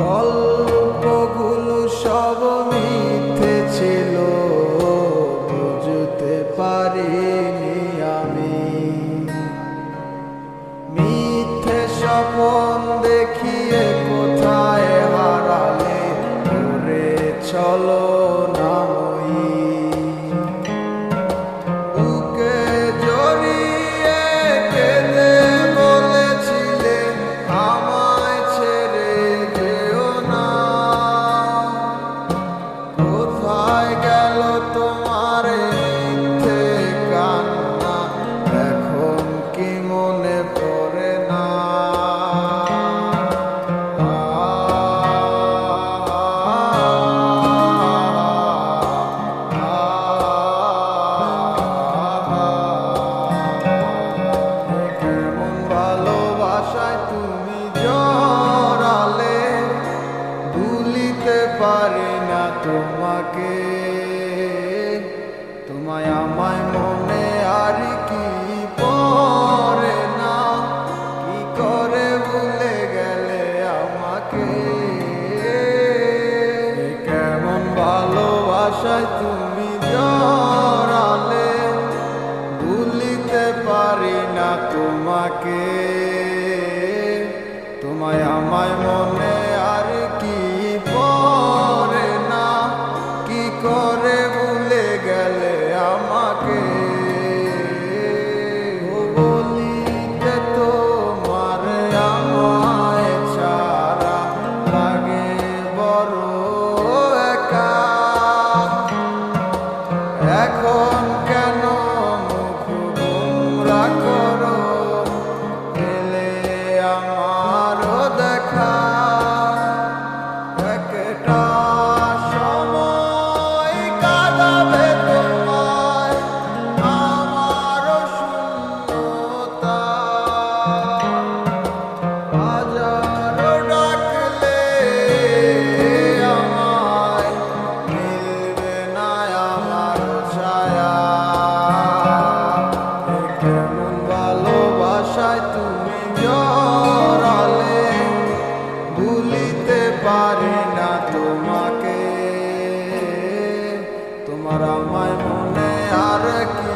গল্পগুলো সব মিথ্যে ছিল, বুঝতে পারিনি আমি। মিথ্যে স্বপ্ন দেখিয়ে কোথায় হারালে ঘুরে চলো নামই। বুকে জড়িয়ে কেঁদে বলেছিলে আমায় ছেড়ে যেও না। কোথায় গেল তোমার মিথ্যে কান্না, এখন কি মনে পড়ে না? কেমন ভালোবাসায় তুমি জড়ালে, ভুলিতে পারি না তোমাকে। তোমায় আমায় মনে আর কি পড়ে না, কি করে ভুলে গেলে আমাকে। কেমন ভালোবাসায় তুমি জড়ালে, ভুলিতে পারি না তোমাকে। তোমায় আমায় মনে আর কি পড়ে না, কি করে ভুলে গেলে আমাকে। বলিতে তোমার আমায় ছাড়া লাগে বড় একা। এখন কেন মুখ গোমরা করো, পেলে আমারও দেখা। একটা সময় কাঁদাবে তোমায় আমারও শূন্যতা। হাজারো ডাকলে আমায় মিলবে না আমার ছায়া। কেমন ভালোবাসায় তুমি জড়ালে, ভুলিতে পারি না তোমাকে। তোমার আমায় মনে আর কি